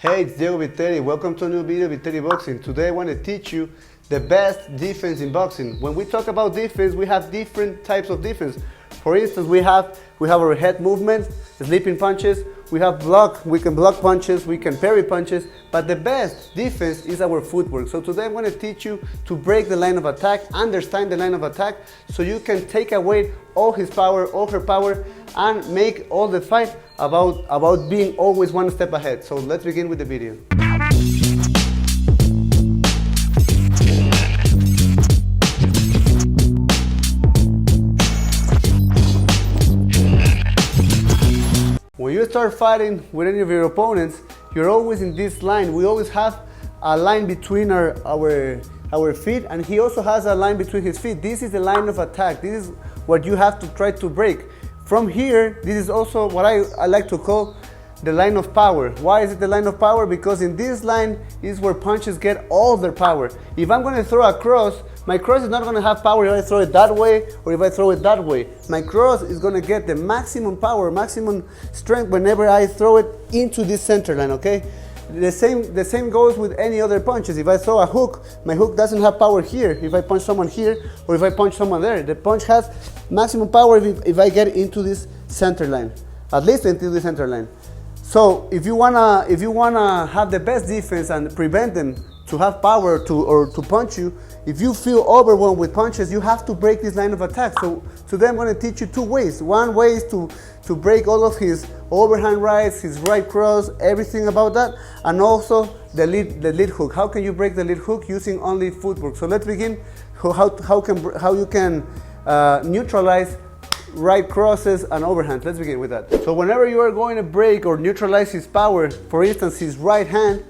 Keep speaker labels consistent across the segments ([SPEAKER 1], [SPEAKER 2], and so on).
[SPEAKER 1] Hey, it's Diego Viteri. Welcome to a new video of Viteri Boxing. Today I want to teach you the best defense in boxing. When we talk about defense, we have different types of defense. For instance, we have our head movement, sleeping punches, we can block punches, we can parry punches, but the best defense is our footwork. So today I'm going to teach you to break the line of attack, understand the line of attack, so you can take away all his power, all her power, and make all the fight about being always one step ahead. So let's begin with the video. When you start fighting with any of your opponents, you're always in this line. We always have a line between our feet, and he also has a line between his feet. This is the line of attack. This is what you have to try to break. From here, this is also what I like to call the line of power. Why is it the line of power? Because in this line is where punches get all their power. If I'm going to throw a cross, my cross is not going to have power if I throw it that way or if I throw it that way. My cross is going to get the maximum power, maximum strength whenever I throw it into this center line, okay? The same goes with any other punches. If I throw a hook, my hook doesn't have power here. If I punch someone here or if I punch someone there, the punch has maximum power if I get into this center line, at least into the center line. So if you wanna have the best defense and prevent them to have power to punch you, if you feel overwhelmed with punches, you have to break this line of attack. So today I'm going to teach you two ways. One way is to break all of his overhand rights, his right cross, everything about that, and also the lead hook. How can you break the lead hook using only footwork? So let's begin. How you can neutralize right crosses and overhands. Let's begin with that. So whenever you are going to break or neutralize his power, for instance, his right hand,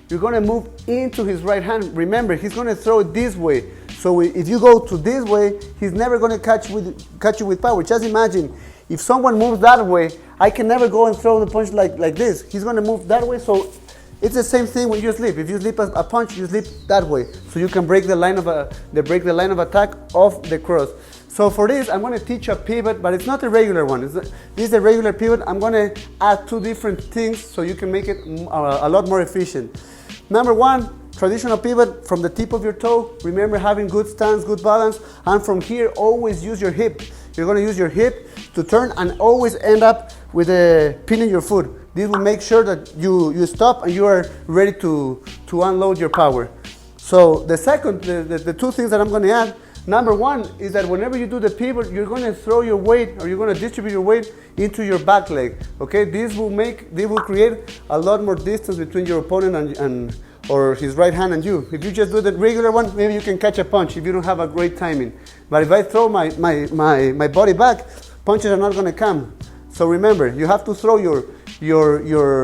[SPEAKER 1] you're going to move into his right hand. Remember, he's going to throw it this way. So if you go to this way, he's never going to catch you with power. Just imagine, if someone moves that way, I can never go and throw the punch like this. He's going to move that way. So it's the same thing when you sleep. If you sleep a punch, you sleep that way. So you can break the line of attack of the cross. So for this, I'm going to teach a pivot, but it's not a regular one. This is a regular pivot. I'm going to add two different things so you can make it a lot more efficient. Number one, traditional pivot from the tip of your toe. Remember, having good stance, good balance, and from here, always use your hip. You're going to use your hip to turn and always end up with pinning your foot. This will make sure that you stop and you are ready to unload your power. So the two things that I'm going to add. Number one is that whenever you do the pivot, you're going to throw your weight, or you're going to distribute your weight into your back leg. Okay, this will create a lot more distance between your opponent or his right hand and you. If you just do the regular one, maybe you can catch a punch if you don't have a great timing. But if I throw my body back, punches are not going to come. So remember, you have to throw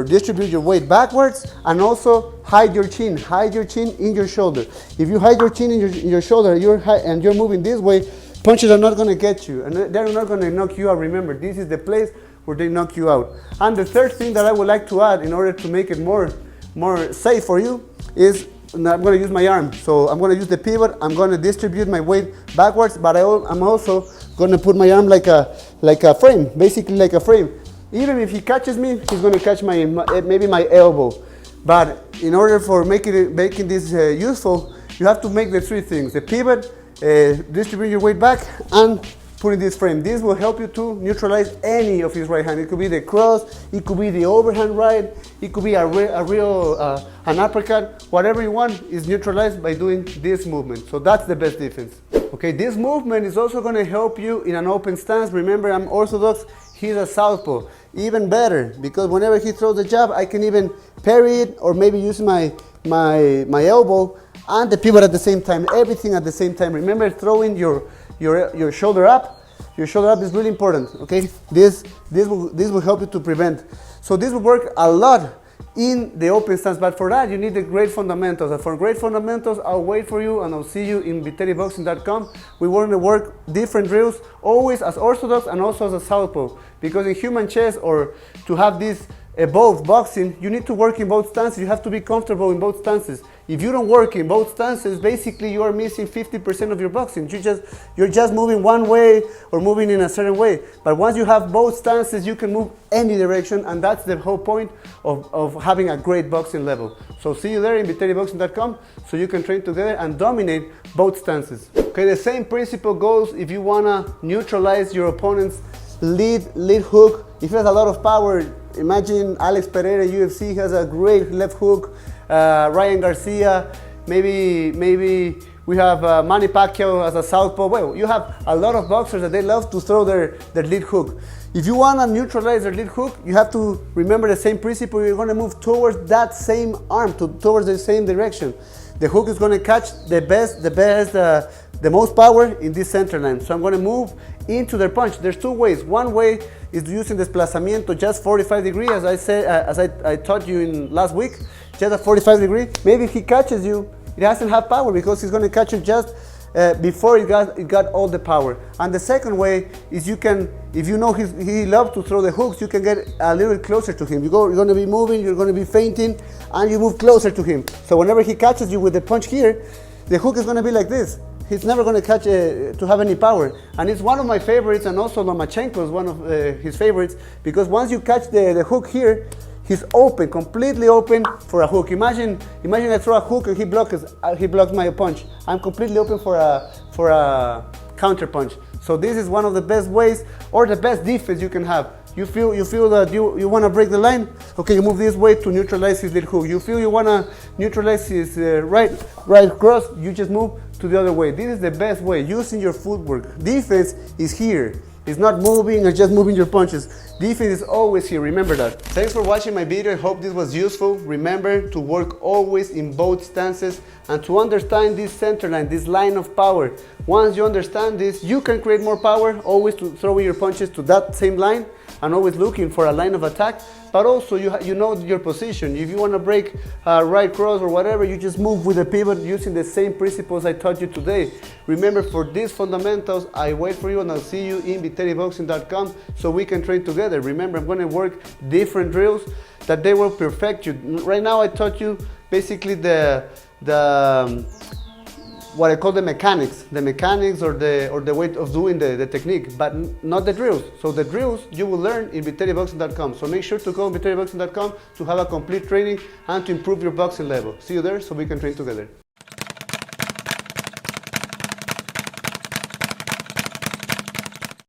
[SPEAKER 1] distribute your weight backwards, and also hide your chin in your shoulder. If you hide your chin in your shoulder and you're moving this way, punches are not going to get you, and they're not going to knock you out. Remember, this is the place where they knock you out. And the third thing that I would like to add in order to make it more safe for you is I'm going to use my arm. So I'm going to use the pivot. I'm going to distribute my weight backwards, but I'm also going to put my arm like a frame, basically like a frame. Even if he catches me, he's going to catch maybe my elbow. But in order for making this useful, you have to make the three things: the pivot, distribute your weight back, and put in this frame. This will help you to neutralize any of his right hand. It could be the cross, it could be the overhand right, it could be an uppercut. Whatever you want is neutralized by doing this movement. So that's the best defense. Okay, this movement is also going to help you in an open stance. Remember, I'm orthodox. He's a southpaw. Even better, because whenever he throws the jab, I can even parry it or maybe use my elbow and the pivot at the same time. Everything at the same time. Remember, throwing your shoulder up. Your shoulder up is really important. Okay, this will help you to prevent. So this will work a lot in the open stance, but for that you need the great fundamentals. And for great fundamentals, I'll wait for you and I'll see you in viteriboxing.com. We want to work different drills, always as orthodox and also as a southpaw, because in human chess, or to have this both boxing, you need to work in both stances. You have to be comfortable in both stances. If you don't work in both stances, basically you are missing 50% of your boxing. You're just moving one way or moving in a certain way. But once you have both stances, you can move any direction, and that's the whole point of having a great boxing level. So see you there in ViteriBoxing.com so you can train together and dominate both stances. Okay, the same principle goes if you wanna neutralize your opponent's lead hook. If he has a lot of power, imagine Alex Pereira, UFC, has a great left hook. Ryan Garcia, maybe we have Manny Pacquiao as a southpaw. Well, you have a lot of boxers that they love to throw their lead hook. If you want to neutralize their lead hook, you have to remember the same principle. You're going to move towards that same arm, towards the same direction. The hook is going to catch the most power in this center line. So I'm going to move into their punch. There's two ways. One way is using desplazamiento, just 45 degrees, as I said, as I taught you in last week, just at 45 degrees. Maybe if he catches you, it doesn't have power because he's going to catch you just before it got all the power. And the second way is you can, if you know he loves to throw the hooks, you can get a little closer to him. You're going to be moving, you're going to be feinting, and you move closer to him. So whenever he catches you with the punch here, the hook is going to be like this. He's never going to catch to have any power. And it's one of my favorites, and also Lomachenko is one of his favorites, because once you catch the hook here, he's open, completely open for a hook. Imagine I throw a hook and he blocks my punch. I'm completely open for a counter punch. So this is one of the best ways, or the best defense you can have. You feel that you want to break the line. Okay, you move this way to neutralize his lead hook. You feel you want to neutralize his right cross. You just move to the other way. This is the best way, using your footwork. Defense is here. It's not moving or just moving your punches. Defense is always here, remember that. Thanks for watching my video, I hope this was useful. Remember to work always in both stances and to understand this center line, this line of power. Once you understand this, you can create more power, always to throwing your punches to that same line and always looking for a line of attack. But also you know your position. If you want to break a right cross or whatever, you just move with the pivot using the same principles I taught you today. Remember, for these fundamentals, I wait for you and I'll see you in ViteriBoxing.com so we can train together. Remember, I'm going to work different drills that they will perfect you. Right now I taught you basically what I call the mechanics or the way of doing the technique, but not the drills. So the drills you will learn in ViteriBoxing.com. So make sure to go to ViteriBoxing.com to have a complete training and to improve your boxing level. See you there so we can train together.